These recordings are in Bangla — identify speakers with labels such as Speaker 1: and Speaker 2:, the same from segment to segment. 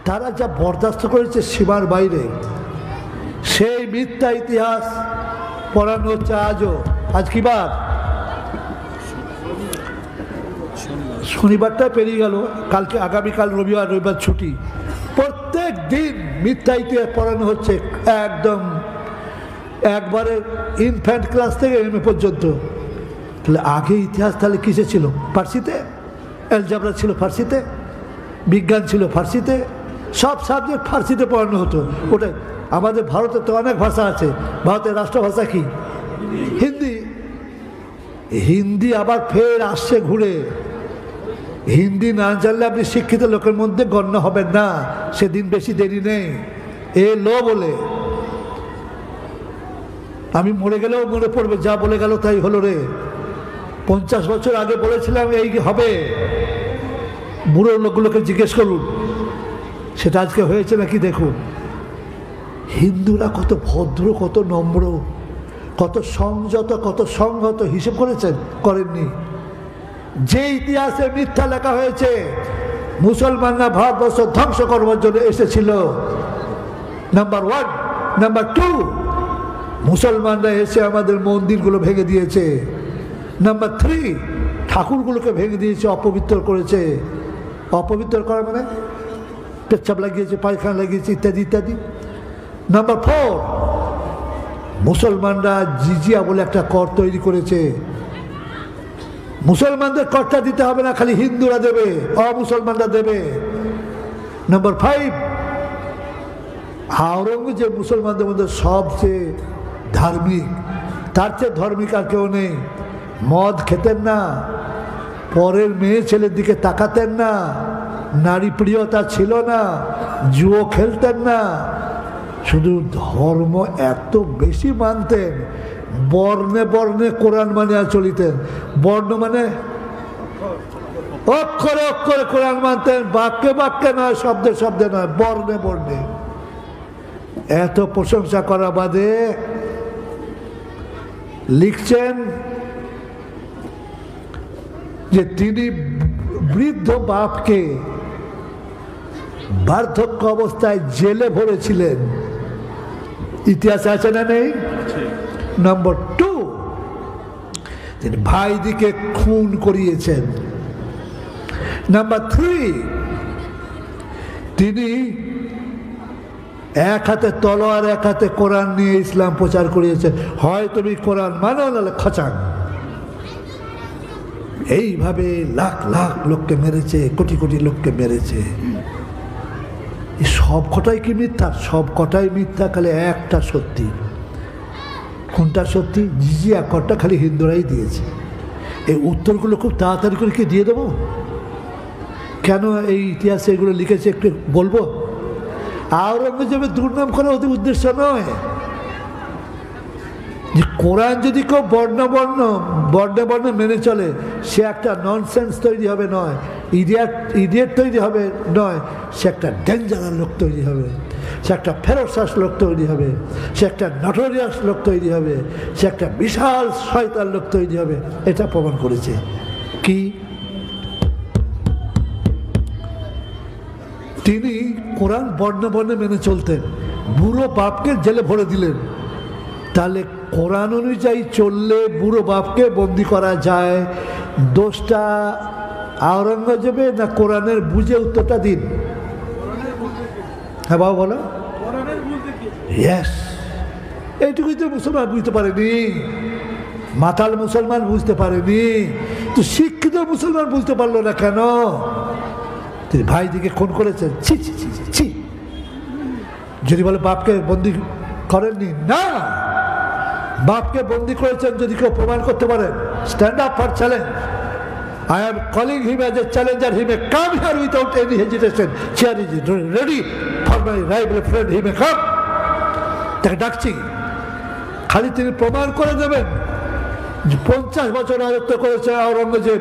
Speaker 1: তারা যা বরদাস্ত করেছে সীমার বাইরে, সেই মিথ্যা ইতিহাস পড়ানো হচ্ছে আজও। আজ কি বার? শনিবারটা পেরিয়ে গেল, কালকে আগামীকাল রবিবার, রবিবার ছুটি। প্রত্যেক দিন মিথ্যা ইতিহাস পড়ানো হচ্ছে, একদম একবারে ইনফ্যান্ট ক্লাস থেকে এমএ পর্যন্ত। তাহলে আগে ইতিহাস তাহলে কিসে ছিল? ফার্সিতে। অ্যালজাবরা ছিল ফার্সিতে, বিজ্ঞান ছিল ফার্সিতে, সব সাবজেক্ট ফার্সিতে পড়ানো হতো। ওটাই আমাদের ভারতে তো অনেক ভাষা আছে, ভারতের রাষ্ট্রভাষা কি? হিন্দি। হিন্দি আবার ফের আসছে ঘুরে। হিন্দি না জানলে আপনি শিক্ষিত লোকের মধ্যে গণ্য হবেন না, সেদিন বেশি দেরি নেই। এ লো বলে আমি মরে গেলেও মনে পড়বে, যা বলে গেল তাই হলো রে। 50 বছর আগে বলেছিলাম এই হবে, বুড়ো লোকগুলোকে জিজ্ঞেস করুন সেটা আজকে হয়েছে নাকি দেখুন। হিন্দুরা কত ভদ্র, কত নম্র, কত সংযত, কত সংহত, হিসেব করেছেন? করেননি। যে ইতিহাসে মিথ্যা লেখা হয়েছে, মুসলমানরা ভারতবর্ষ ধ্বংস করবার জন্য এসেছিল, নাম্বার 1। নাম্বার 2, মুসলমানরা এসে আমাদের মন্দিরগুলো ভেঙে দিয়েছে। নাম্বার 3, ঠাকুরগুলোকে ভেঙে দিয়েছে, অপবিত্র করেছে। অপবিত্র করা মানে পেচ্ছাপ লাগিয়েছে, পায়খানা লাগিয়েছে, ইত্যাদি ইত্যাদি। নাম্বার 4, মুসলমানরা জিজিয়া বলে একটা কর তৈরি করেছে। মুসলমানদের করটা দিতে হবে না, খালি হিন্দুরা দেবে, অমুসলমানরা দেবে। নাম্বার 5, আওরঙ্গজেব মুসলমানদের মধ্যে সবচেয়ে ধার্মিক, তার চেয়ে ধার্মিক আর কেউ নেই। মদ খেতেন না, পরের মেয়ে ছেলের দিকে তাকাতেন না, নারী প্রিয়তা ছিল না, জুয়ো খেলতেন না, শুধু ধর্ম এত বেশি মানতেন, বর্ণে বর্ণে কোরআন মানিয়া চলিতেন। বর্ণ মানে অক্ষরে অক্ষরে কোরআন মানতেন, বাক্যে বাক্যে নয়, শব্দে শব্দে নয়, বর্ণে বর্ণে। এত প্রশংসা করা বাদে লিখছেন যে তিনি বৃদ্ধ বাপকে বার্ধক্য অবস্থায় জেলে ভরেছিলেন। ইতিহাসে আছে না নেই? নম্বর 2, তিনি ভাইদিকে খুন করিয়েছেন। নাম্বার 3, তিনি এক হাতে তলোয়ার, এক হাতে কোরআন নিয়ে ইসলাম প্রচার করিয়েছেন। হয় তুমি কোরআন মানো, নাহলে খচাং। এইভাবে লাখ লাখ লোককে মেরেছে, কোটি কোটি লোককে মেরেছে। সব কটাই কি মিথ্যা? সব কটাই মিথ্যা, খালি একটা সত্যি। কোনটা সত্যি? জিজিয়া করটা খালি হিন্দুরাই দিয়েছে। এই উত্তরগুলো খুব তাড়াতাড়ি করে কি দিয়ে দেবো? কেন এই ইতিহাসে এগুলো লিখেছে একটু বলবো। আওরঙ্গজেবের দুর্নাম করা ওদের উদ্দেশ্য নয়। যে কোরআন যদি কেউ বর্ণে বর্ণে মেনে চলে, সে একটা ননসেন্স তৈরি হবে নয়, ইডিয়েট তৈরি হবে নয়, সে একটা ডেঞ্জারাস লোক তৈরি হবে, সে একটা ফেরোসাস লোক তৈরি হবে, সে একটা নটোরিয়াস লোক তৈরি হবে, সে একটা বিশাল শয়তান লোক তৈরি হবে। এটা প্রমাণ করেছে কি? তিনি কোরআন বর্ণে বর্ণে মেনে চলতেন, বুড়ো বাপকে জেলে ভরে দিলেন। তাহলে কোরআন অনুযায়ী চললে বুড়ো বাপকে বন্দি করা যায়। দোষটা আওরঙ্গজেবের না কোরআনের? বুঝে উত্তরটা দিন। হ্যাঁ বাবা বলো। ইয়েস, এইটুকুই তো মুসলমান বুঝতে পারেনি, মাতাল মুসলমান বুঝতে পারেনি, তো শিক্ষিত মুসলমান বুঝতে পারলো না কেন? তিনি ভাইদিকে খুন করেছেন। ছি ছি ছি ছি। যদি বলে বাপকে বন্দি করেননি, না, বাপকে বন্দি করেছেন যদি কেউ প্রমাণ করতে পারেন। Stand up for challenge. I am calling him as a challenger. He may come here without any hesitation. Chair is ready for my rival friend. He may come. তাকে ডাকছি, খালি তিনি প্রমাণ করে দেবেন যে 50 বছর রাজত্ব করেছে আওরঙ্গজেব।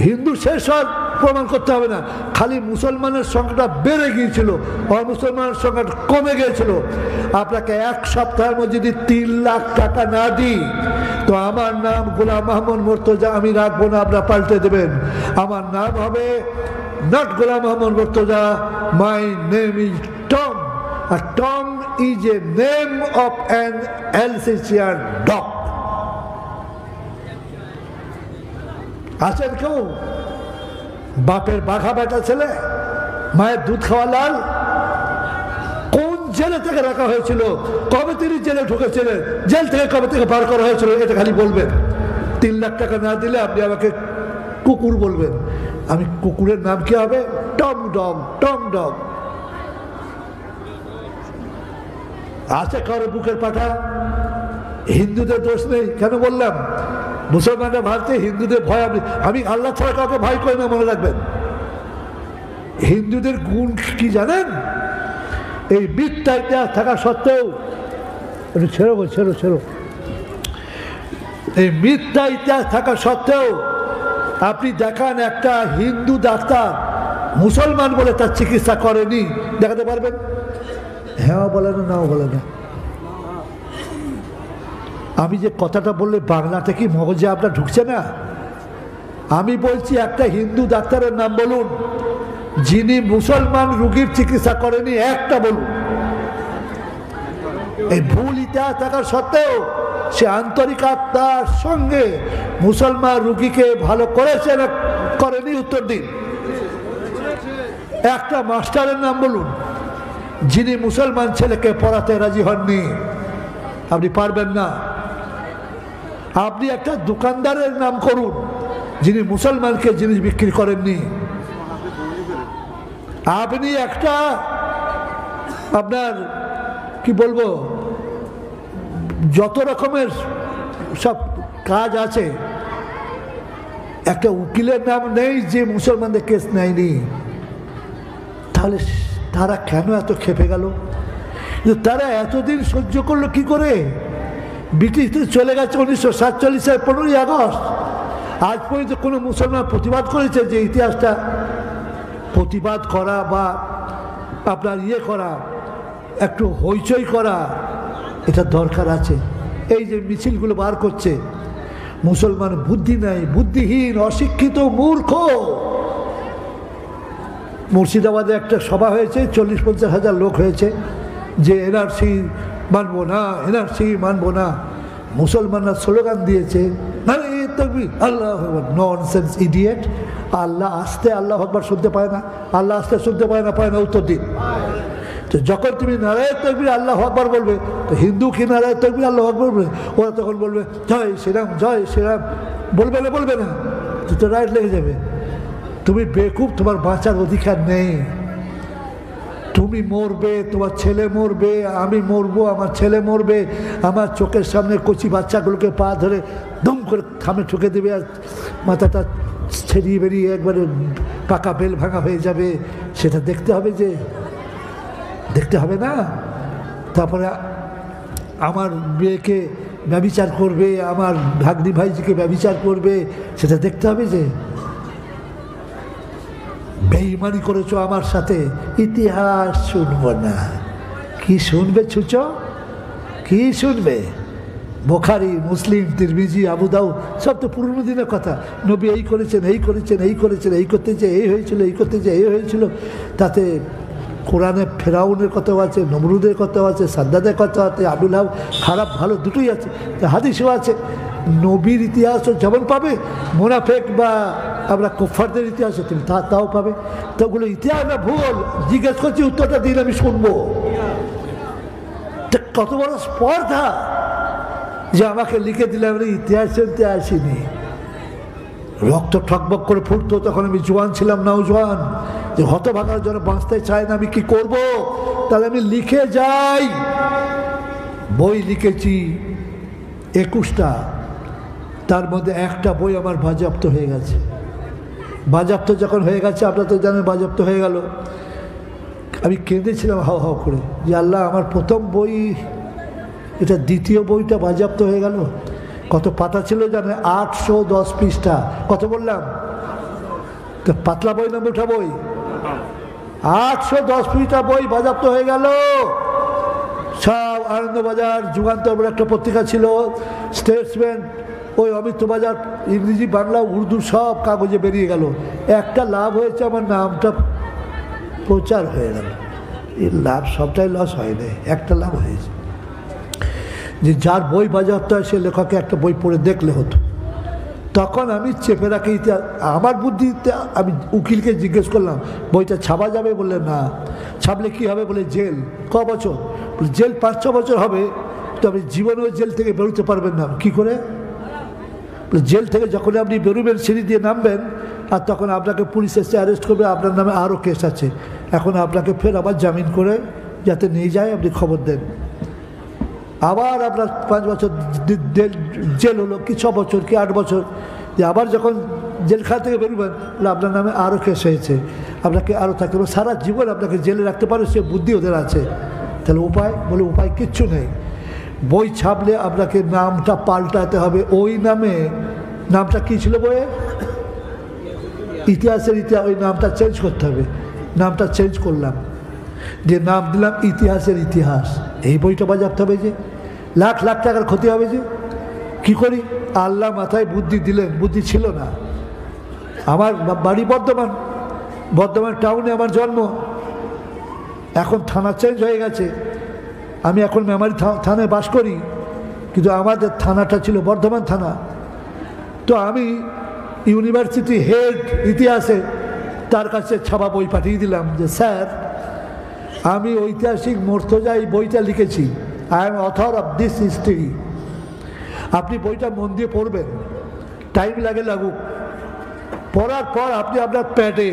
Speaker 1: হিন্দু শেষ হওয়ার প্রমাণ করতে হবে না, খালি মুসলমানের সংখ্যাটা বেড়ে গিয়েছিল, অমুসলমানের সংখ্যাটা কমে গিয়েছিল। আপনাকে এক সপ্তাহের মধ্যে যদি 3 লাখ টাকা না দিই, তো আমার নাম গোলাম মাহমুদ মুর্তজা আমি রাখবো না, আপনারা পাল্টে দেবেন। আমার নাম হবে not Ghulam Muhammad Murtaza. My name is Tom. A Tom is a name of an Alsatian dog. আছেন কেউ বাপের বাঘা বেটা ছেলে, মায়ের দুধ খাওয়া লাল? কোন জেলে থেকে রাখা হয়েছিল, কবে তিনি জেলে ঢুকেছিলেন, জেল থেকে কবে থেকে বার করা হয়েছিল, এটা খালি বলবেন। 3 লাখ টাকা না দিলে আপনি আমাকে কুকুর বলবেন। আমি কুকুরের নাম কি হবে? Tom dog, Tom dog. আছে কারো বুকের পাঠা? হিন্দুদের দোষ নেই। কেন বললাম? মুসলমানরা ভাবছে হিন্দুদের ভয়। আমি আল্লাহ ছাড়া কাউকে ভয় করি না, মনে রাখবেন। হিন্দুদের গুণ কি জানেন? এই মিথ্যা ইতিহাস থাকা সত্ত্বেও, ছেড়ো, এই মিথ্যা ইতিহাস থাকা সত্ত্বেও আপনি দেখান একটা হিন্দু ডাক্তার মুসলমান বলে তার চিকিৎসা করেনি, দেখাতে পারবেন? হ্যাঁ বলে না, নাও বলে না। আমি যে কথাটা বললে বাংলাতে কি মগজে আপনার ঢুকছে না? আমি বলছি একটা হিন্দু ডাক্তারের নাম বলুন যিনি মুসলমান রোগীর চিকিৎসা করেনি, একটা বলুন। এই ভুল ইতিহাস থাকার সত্ত্বেও সে আন্তরিকতার সঙ্গে মুসলমান রোগীকে ভালো করেছে না করেনি, উত্তর দিন। একটা মাস্টারের নাম বলুন যিনি মুসলমান ছেলেকে পড়াতে রাজি হননি, আপনি পারবেন না। আপনি একটা দোকানদারের নাম করুন যিনি মুসলমানকে জিনিস বিক্রি করেননি। আপনি একটা আপনার কি বলবো যত রকমের সব কাজ আছে, একটা উকিলের নাম নেই যে মুসলমানদের কেস নেয়নি। তাহলে তারা কেন এত খেপে গেল? তারা এতদিন সহ্য করলো কি করে? ব্রিটিশদের চলে গেছে 1947-এর 15ই আগস্ট। আজ পর্যন্ত কোনো মুসলমান প্রতিবাদ করেছে? যে ইতিহাসটা প্রতিবাদ করা বা আপনার করা, একটু হইচই করা, এটা দরকার আছে। এই যে মিছিলগুলো বার করছে, মুসলমান বুদ্ধি নাই, বুদ্ধিহীন, অশিক্ষিত, মূর্খ। মুর্শিদাবাদে একটা সভা হয়েছে, 40-50 হাজার লোক হয়েছে, যে এনআরসি মানবো না, এনআরসি মানবো না। মুসলমানরা স্লোগান দিয়েছে আল্লাহ ননসেন্স ইডিয়েট। আল্লাহ আসতে আল্লাহ আকবার শুনতে পায় না, আল্লাহ আসতে শুনতে পায় না, উত্তর দিন। তো যখন তুমি নারায়ণ তাকবীর আল্লাহ আকবার বলবে, তো হিন্দু কি নারায়ণ তাকবীর আল্লাহ আকবার বলবে? ওরা তখন বলবে জয় শ্রীরাম, জয় শ্রীরাম। বলবে না, তো রাইট লেগে যাবে। তুমি বেকুব, তোমার বাঁচার অধিকার নেই। তুমি মরবে, তোমার ছেলে মরবে, আমি মরবো, আমার ছেলে মরবে। আমার চোখের সামনে কচি বাচ্চাগুলোকে পা ধরে দম করে খামে ঠুকে দেবে, আর মাথাটা ছেড়িয়ে বেরিয়ে একবারে পাকা বেল ভাঙা হয়ে যাবে। সেটা দেখতে হবে, যে দেখতে হবে না? তারপরে আমার মেয়েকে ব্যভিচার করবে, আমার ভাগ্নি ভাইজিকে ব্যভিচার করবে, সেটা দেখতে হবে। যে বেঈমানি করেছো আমার সাথে, ইতিহাস শুনবো না। কি শুনবে ছুচ? কি শুনবে? বুখারী, মুসলিম, তিরমিজি, আবু দাউদ সব তো পুরনো দিনের কথা। নবী এই করেছেন, এই করেছেন, এই করেছেন, এই করতে যে এই হয়েছিল, এই করতে যে এই হয়েছিল। তাতে কোরআনে ফেরাউনের কথাও আছে, নমরুদের কথাও আছে, সাদ্দাদের কথা আছে, আবুল হাব, খারাপ ভালো দুটোই আছে, হাদিসও আছে। নবীর ইতিহাসও যেমন পাবে, মুনাফেক বা আমরা কুফারদের ইতিহাসও তুমি তাও পাবে। তো ওগুলো ইতিহাস না ভূগোল? জিজ্ঞেস করছি, উত্তরটা দিন, আমি শুনবো। কত বড় স্পর্ধা যে আমাকে লিখে দিলে আমি ইতিহাস শুনতে আসিনি। রক্ত ঠকবক করে ফুটতো, তখন আমি জোয়ান ছিলাম, নাও জোয়ান, যে হতভাগার জন্য বাঁচতে চাই না, আমি কি করব? তাহলে আমি লিখে যাই। বই লিখেছি 21টা, তার মধ্যে একটা বই আমার বাজেয়াপ্ত হয়ে গেছে। বাজেয়াপ্ত যখন হয়ে গেছে, আপনারা তো জানেন বাজেয়াপ্ত হয়ে গেল, আমি কেঁদেছিলাম হাও হাও করে, যে আল্লাহ আমার প্রথম বই, এটা দ্বিতীয় বইটা বাজেয়াপ্ত হয়ে গেল। কত পাতা ছিল জানে? 810 পৃষ্ঠা। কত বললাম? তো পাতলা বই না মোটা বই? 810 পৃষ্ঠা বই বাজেয়াপ্ত হয়ে গেল। সব আনন্দবাজার, যুগান্তর বলে একটা পত্রিকা ছিল, স্টেটসম্যান, ওই অমিত্রবাজার ইংরেজি বাংলা উর্দু সব কাগজে বেরিয়ে গেল। একটা লাভ হয়েছে, আমার নামটা প্রচার হয়ে গেল। এই লাভ সবটাই লস হয় না, একটা লাভ হয়েছে যে যার বই বাজাতে হয় সে লেখকে একটা বই পড়ে দেখলে হতো। তখন আমি চেপে রাখি ইতিহাস। আমার বুদ্ধিতে আমি উকিলকে জিজ্ঞেস করলাম বইটা ছাপা যাবে? বললে না। ছাপলে কী হবে? বলে জেল। ক বছর? জেল 5-6 বছর হবে। তো আপনি জীবনেও জেল থেকে বেরোতে পারবেন না। কি করে? জেল থেকে যখন আপনি বেরোবেন সিঁড়ি দিয়ে নামবেন, আর তখন আপনাকে পুলিশ এসে অ্যারেস্ট করবে, আপনার নামে আরও কেস আছে, এখন আপনাকে ফের আবার জামিন করে যাতে নিয়ে যায় আপনি খবর দেন। আবার আপনার 5 বছর জেল হলো, কি 6 বছর কি 8 বছর, যে আবার যখন জেলখানা থেকে বেরোবেন বলে আপনার নামে আরও কেস হয়েছে, আপনাকে আরও থাকতে হবে। সারা জীবন আপনাকে জেলে রাখতে পারে, সে বুদ্ধি ওদের আছে। তাহলে উপায়? বলে উপায় কিচ্ছু নেই। বই ছাপলে আপনাকে নামটা পাল্টাতে হবে। ওই নামে, নামটা কী ছিল বইয়ে? ইতিহাসের ইতিহাস। ওই নামটা চেঞ্জ করতে হবে। নামটা চেঞ্জ করলাম, যে নাম দিলাম ইতিহাসের ইতিহাস। এই বইটা বাজাতে হবে, যে লাখ লাখ টাকার ক্ষতি হবে। যে কি করি? আল্লাহ মাথায় বুদ্ধি দিলেন, বুদ্ধি ছিল না। আমার বাড়ি বর্ধমান, বর্ধমান টাউনে আমার জন্ম। এখন থানা চেঞ্জ হয়ে গেছে, আমি এখন মেমারি থানায় বাস করি, কিন্তু আমাদের থানাটা ছিল বর্ধমান থানা। তো আমি ইউনিভার্সিটি হেড ইতিহাসে, তার কাছে ছাপা বই পাঠিয়ে দিলাম যে স্যার, আমি ঐতিহাসিক মর্তজা এই বইটা লিখেছি, I am author of this history. আপনি বইটা মন দিয়ে পড়বেন, টাইম লাগে লাগুক। পড়ার পর আপনি আপনার প্যাডে,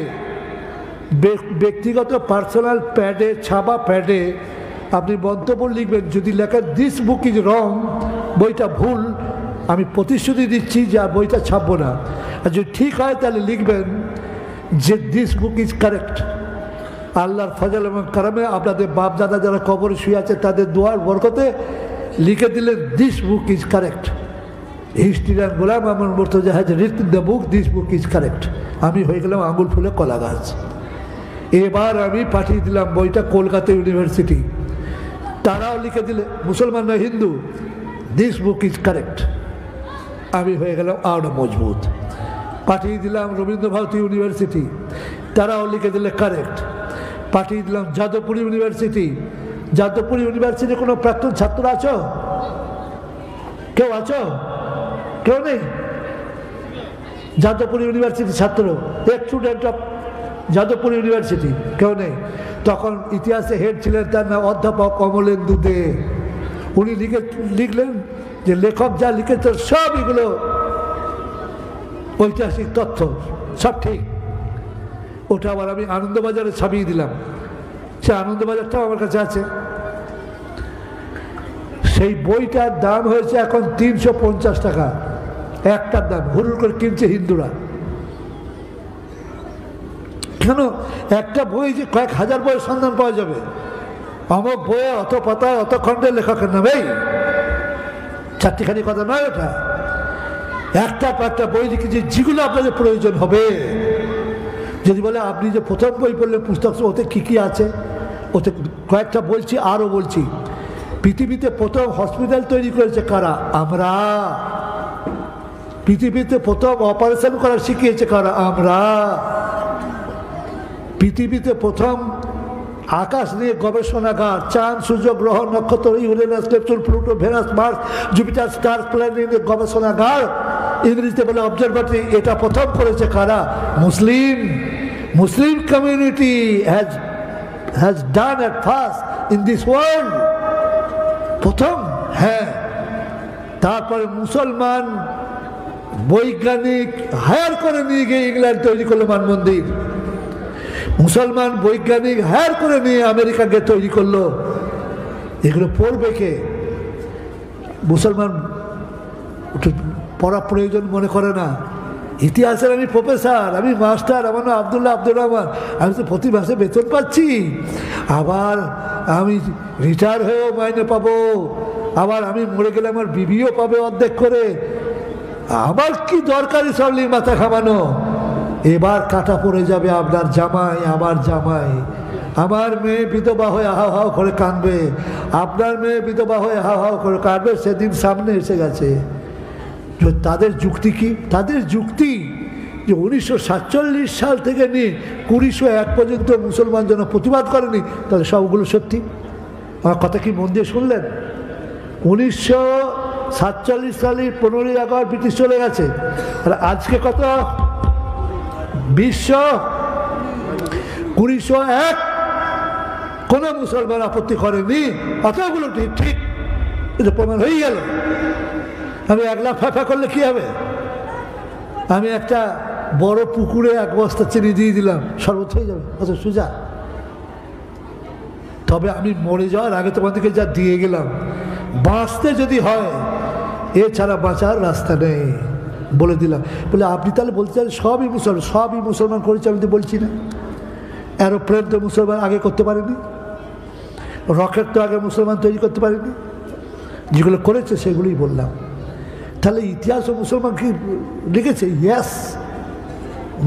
Speaker 1: ব্যক্তিগত পার্সোনাল প্যাডে, ছাপা প্যাডে আপনি মন্তব্য লিখবেন। যদি লেখেন দিস বুক ইজ রং, বইটা ভুল, আমি প্রতিশ্রুতি দিচ্ছি যে আর বইটা ছাপবো না। আর যদি ঠিক হয় তাহলে লিখবেন যে দিস বুক ইজ কারেক্ট। আল্লাহর ফজল এবং কারামে আপনাদের বাপ দাদা যারা কবরে শুয়ে আছে তাদের দোয়ার বরকতে লিখে দিলেন this book is correct. Historian Golam Mohammad Murtaza has written the book, this book is correct. আমি হয়ে গেলাম আঙুল ফুলে কলা গাছ। এবার আমি পাঠিয়ে দিলাম বইটা কলকাতা ইউনিভার্সিটি, তারাও লিখে দিলে, মুসলমান না Hindu, this book is correct. আমি হয়ে গেলাম আরও মজবুত। পাঠিয়ে দিলাম রবীন্দ্রভারতী ইউনিভার্সিটি, তারাও লিখে দিলে কারেক্ট। পাঠিয়ে দিলাম যাদবপুর ইউনিভার্সিটি। যাদবপুর ইউনিভার্সিটির কোনো প্রাক্তন ছাত্র আছো? কেউ আছো? কেউ নেই? যাদবপুর ইউনিভার্সিটির ছাত্র, স্টুডেন্ট অফ যাদবপুর ইউনিভার্সিটি, কেউ নেই? তখন ইতিহাসে হেড ছিলেন, তার নাম অধ্যাপক কমলেন্দু দে। উনি লিখলেন যে লেখক যা লিখেছে সব এগুলো ঐতিহাসিক তথ্য, সব ঠিক। ওটা আবার আমি আনন্দবাজারে ছাপিয়ে দিলাম। সে আনন্দবাজারটাও আমার কাছে আছে। সেই বইটার দাম হয়েছে এখন 350 টাকা একটার দাম। হুড়ুর করে কিনছে হিন্দুরা। কেন? একটা বই যে কয়েক হাজার বইয়ের সন্ধান পাওয়া যাবে। অমুক বইয়ে অত পাতায় অত খণ্ডের লেখকের নামে, চারটিখানি কথা নয় ওটা। একটা বই লিখেছে যেগুলো আপনাদের প্রয়োজন হবে। যদি বলে আপনি যে প্রথম বই পড়লেন পুস্তক, ওতে কী কী আছে, ওতে কয়েকটা বলছি, আরও বলছি। পৃথিবীতে প্রথম হসপিটাল তৈরি করেছে কারা? আমরা। পৃথিবীতে প্রথম অপারেশন করা শিখিয়েছে কারা? আমরা। পৃথিবীতে প্রথম আকাশ নিয়ে গবেষণাগার, চাঁদ, সূর্য, গ্রহ, নক্ষত্র, Uranus, Neptune, Pluto, Venus, Mars, Jupiter, star planet নিয়ে গবেষণাগার, ইংরেজিতে বলে অবজারভেটরি, এটা প্রথম করেছে কারা? Muslim. Muslim community has done at first in this world. প্রথম, হ্যাঁ। তারপরে মুসলমান বৈজ্ঞানিক হায়ার করে নিয়ে গিয়ে ইংল্যান্ড তৈরি করলো মানমন্দির। মুসলমান বৈজ্ঞানিক হায়ার করে নিয়ে আমেরিকাকে তৈরি করলো। এগুলো পড়বে কে? মুসলমান পড়া প্রয়োজন মনে করে না। ইতিহাসের আমি প্রফেসর, আমি মাস্টার, আমার নাম আব্দুল রহমান। আমি তো প্রতি মাসে বেতন পাচ্ছি, আবার আমি রিটায়ার হয়েও মাইনে পাবো, আবার আমি মরে গেলে আমার বিবিও পাবে অর্ধেক করে। আমার কি দরকারি সবলি মাথা খামানো? এবার কাটা পড়ে যাবে আপনার জামাই, আমার জামাই। আমার মেয়ে বিধবা হয়ে হাও হাও করে কাঁদবে, আপনার মেয়ে বিধবা হয়ে হাও হাও করে কাঁদবে। সেদিন সামনে এসে গেছে। তাদের যুক্তি কি? তাদের যুক্তি যে 1947 সাল থেকে নিয়ে 2001 পর্যন্ত মুসলমান যেন প্রতিবাদ করেনি, তাহলে সবগুলো সত্যি। আমার কথা কি মন দিয়ে শুনলেন? 1947 সালে 15ই আগস্ট ব্রিটিশ চলে গেছে, আর আজকে কত? 2001। কোনো মুসলমান আপত্তি করেনি, অতগুলো ঠিক ঠিক, এটা প্রমাণ হয়ে গেল। আমি 1 লাখ ফাঁকা করলে কি হবে? আমি একটা বড় পুকুরে 1 বস্তা চিনি দিয়ে দিলাম, শরবত হয়ে যাবে, অত সোজা। তবে আমি মরে যাওয়ার আগে তোমাদেরকে যা দিয়ে গেলাম, বাঁচতে যদি হয় এছাড়া বাঁচার রাস্তা নেই, বলে দিলাম। বলে আপনি তাহলে বলতে চান সবই মুসলমান করেছে? আমি তো বলছি না। এরোপ্লেন তো মুসলমান আগে করতে পারেনি, রকেট তো আগে মুসলমান তৈরি করতে পারেনি, যেগুলো করেছে সেগুলোই বললাম। তাহলে ইতিহাস ও মুসলমান কি লিখেছে? ইয়েস,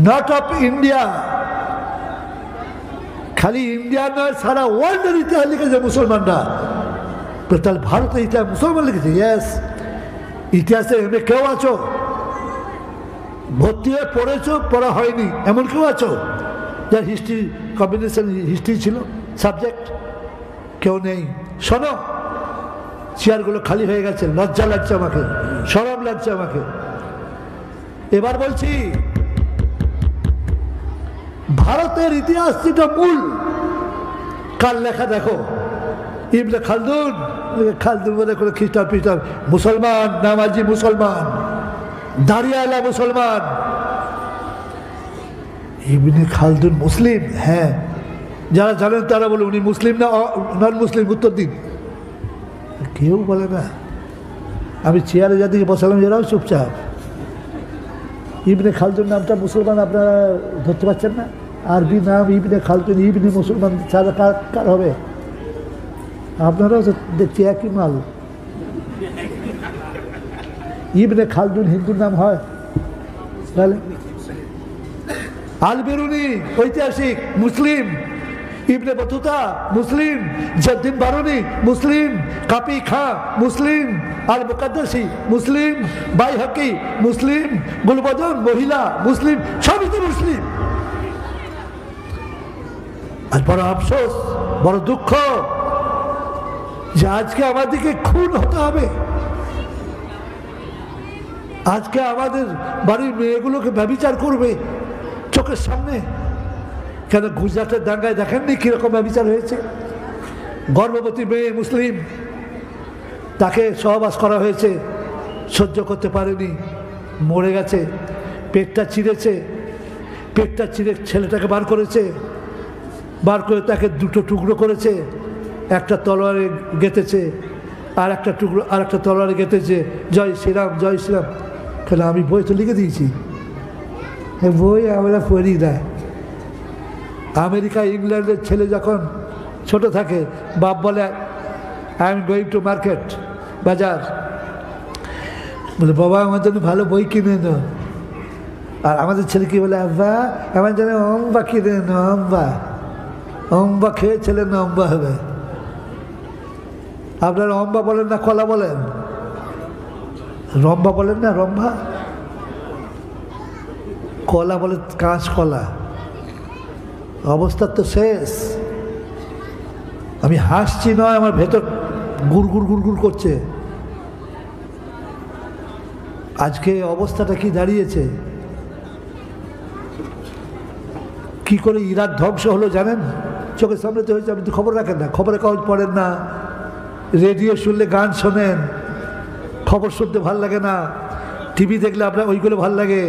Speaker 1: নট অফ ইন্ডিয়া, খালি ইন্ডিয়া নয়, সারা ওয়ার্ল্ডের ইতিহাস লিখেছে মুসলমানরা। তাহলে ভারতের ইতিহাস মুসলমান লিখেছে? ইয়েস। ইতিহাসে এমনি কেউ আছো ভর্তি হয়ে পড়েছো, পড়া হয়নি এমন কেউ আছো যার হিস্ট্রি কম্বিনেশন হিস্ট্রি ছিল সাবজেক্ট? কেউ নেই। শোনো, চেয়ারগুলো খালি হয়ে গেছে, লজ্জা লাগছে আমাকে, শরম লাগছে আমাকে। এবার বলছি, ভারতের ইতিহাস যেটা মূল, কার লেখা দেখো? ইবনে খালদুন। খালদুন বলে কোনো খ্রিস্টান ফিস্টান, মুসলমান, নামাজি মুসলমান, দাঁড়িয়ালা মুসলমান। ইবনে খালদুন মুসলিম? হ্যাঁ, যারা জানেন তারা বলে উনি মুসলিম না নন মুসলিম, উত্তর দিন। কেউ বলে না। আমি চেয়ারে যাদেরকে বসালাম এরাও চুপচাপ। ইবনে খালদুন নামটা মুসলমান আপনারা ধরতে পারছেন না? আরবি নাম ইবনে খালদুন, ইবনে মুসলমান ছাড়া কার হবে? আপনারাও তো দেখছি একই মাল। ইবনে খালদুন হিন্দুর নাম হয়? তাহলে আল বেরুনি ঐতিহাসিক মুসলিম, ইবনে বতুতা মুসলিম, জদ্দিন বারুনি মুসলিম, কাপি খাঁ মুসলিম, আল মুকাদ্দাসি মুসলিম, বাইহাকি মুসলিম, গুলবদন মহিলা মুসলিম, সবই তো মুসলিম। আর বড় আফসোস, বড় দুঃখ যে আজকে আমাদেরকে খুন হতে হবে, আজকে আমাদের বাড়ির মেয়েগুলোকে ব্যভিচার করবে চোখের সামনে। কেন গুজরাটের দাঙ্গায় দেখেননি কিরকম ব্যভিচার হয়েছে? গর্ভবতী মেয়ে মুসলিম, তাকে সহবাস করা হয়েছে, সহ্য করতে পারেনি, মরে গেছে। পেটটা চিরেছে, পেটটা চিরে ছেলেটাকে বার করেছে, বার করে তাকে 2টো টুকরো করেছে, একটা তলোয়ারে গেঁথেছে, আর একটা টুকরো আর একটা তলোয়ারে গেঁথেছে, জয় শ্রীরাম জয় শ্রীরাম। কেন আমি বই তো লিখে দিয়েছি, বই আমরা পড়ি না। আমেরিকা ইংল্যান্ডের ছেলে যখন ছোট থাকে, বাপ বলে I am going to market, বাজার, বলে বাবা আমার জন্য ভালো বই কিনে নো। আর আমাদের ছেলে কি বলে, আব্বা আমার জন্য অম্বা কিনে নো, অম্বা। অম্বা খেয়ে ছেলে নম্বা হবে। আপনারা অম্বা বলেন না কলা বলেন? রম্বা বলেন না? রম্বা। কলা বলে কাঁচ কলা। অবস্থা তো শেষ। আমি হাসছি নয়, আমার ভেতর গুড়গুড় গুড়গুড় করছে। আজকে অবস্থাটা কি দাঁড়িয়েছে? কি করে ইরাক ধ্বংস হলো জানেন? চোখের সামনে তো হয়েছে। আপনি তো খবর রাখেন না, খবরের কাগজ পড়েন না, রেডিও শুনলে গান শোনেন, খবর শুনতে ভাল লাগে না, টিভি দেখলে আপনার ওইগুলো ভাল লাগে।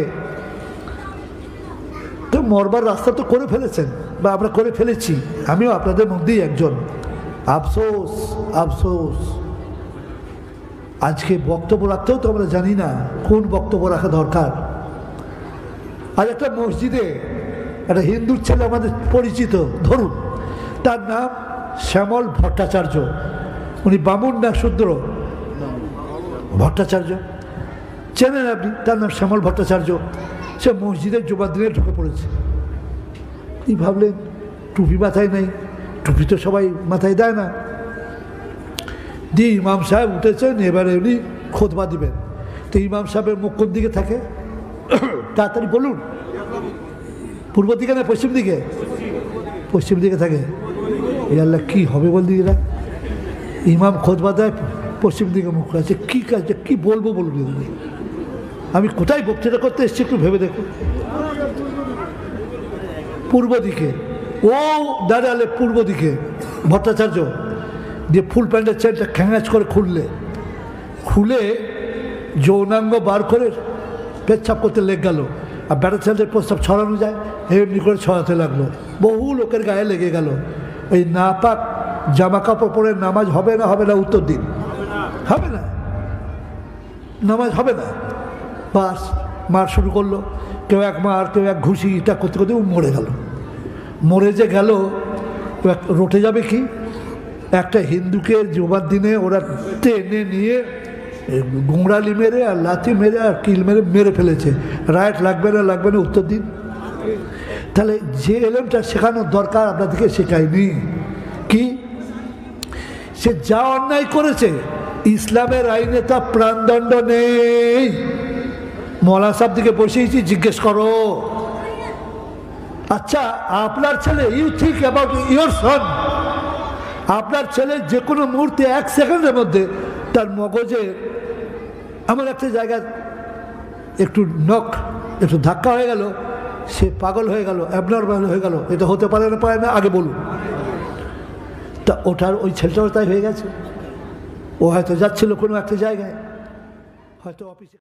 Speaker 1: তো মরবার রাস্তা তো করে ফেলেছেন, বা আমরা করে ফেলেছি, আমিও আপনাদের মধ্যেই একজন। আফসোস আফসোস, আজকে বক্তব্য রাখতেও তো আমরা জানি না কোন বক্তব্য রাখা দরকার। আর একটা মসজিদে একটা হিন্দুর ছেলে আমাদের পরিচিত, ধরুন তার নাম শ্যামল ভট্টাচার্য, উনি বামুন না শূদ্র? ভট্টাচার্য চেনেন আপনি? তার নাম শ্যামল ভট্টাচার্য। সে মসজিদের জুমার দিনে ঢুকে পড়েছে। কি ভাবলেন? টুপি মাথায় নেই, টুপি তো সবাই মাথায় দেয় না। দিয়ে ইমাম সাহেব উঠেছেন, এবারে উনি খুতবা দিবেন। তো ইমাম সাহেবের মুখ কোন দিকে থাকে? তাড়াতাড়ি বলুন। পূর্ব দিকে না পশ্চিম দিকে? পশ্চিম দিকে থাকে। এই আল্লাহ কী হবে বল দিদিরা, ইমাম খোদবা দেয় পশ্চিম দিকে মুখ আছে, কী কাজ, কী বলবো বলুন দিদি, আমি কোথায় বক্তৃতা করতে এসেছি একটু ভেবে দেখুন। পূর্ব দিকে ও দাঁড়ালে, পূর্ব দিকে ভট্টাচার্য দিয়ে ফুল প্যান্টের চেনটা খ্যাঁচ করে খুলে যৌনাঙ্গ বার করে পেচ্ছাপ করতে লেগ গেল, আর ব্যাটা ছেলেদের প্রস্তাব ছড়ানো যায় এমনি করে ছড়াতে লাগলো, বহু লোকের গায়ে লেগে গেল। ওই নাপাক জামা কাপড় পরে নামাজ হবে না? হবে না? উত্তর দিন। হবে না, নামাজ হবে না। বাস মার শুরু করলো, কেউ এক মার, কেউ এক ঘুষি, এটা করতে করতে মরে গেল। মরে যে গেল, রটে যাবে কি? একটা হিন্দুকে জুমার দিনে ওরা টেনে নিয়ে গুঁড়ালি মেরে আর লাথি মেরে আর কিল মেরে মেরে ফেলেছে। রাইট লাগবে না? লাগবে না? উত্তর দিন। তাহলে যে এলেমটা শেখানোর দরকার আপনাদেরকে শেখায়নি। কি? সে যা অন্যায় করেছে ইসলামের আইনে তা প্রাণদণ্ড নেই। মৌলানা সাহেব দিকে বসেছি, জিজ্ঞেস করো, আচ্ছা আপনার ছেলে, you think about your son, আপনার ছেলে যে কোনো মুহূর্তে 1 সেকেন্ডের মধ্যে তার মগজে এমন একটা জায়গায় একটু ধাক্কা হয়ে গেল, সে পাগল হয়ে গেল, অ্যাবনর্মাল হয়ে গেল, এটা হতে পারে না? আগে বলুন। তা ওটার ওই ছেলেটাও তাই হয়ে গেছে। ও হয়তো যাচ্ছিল কোনো একটা জায়গায়, হয়তো অফিসে।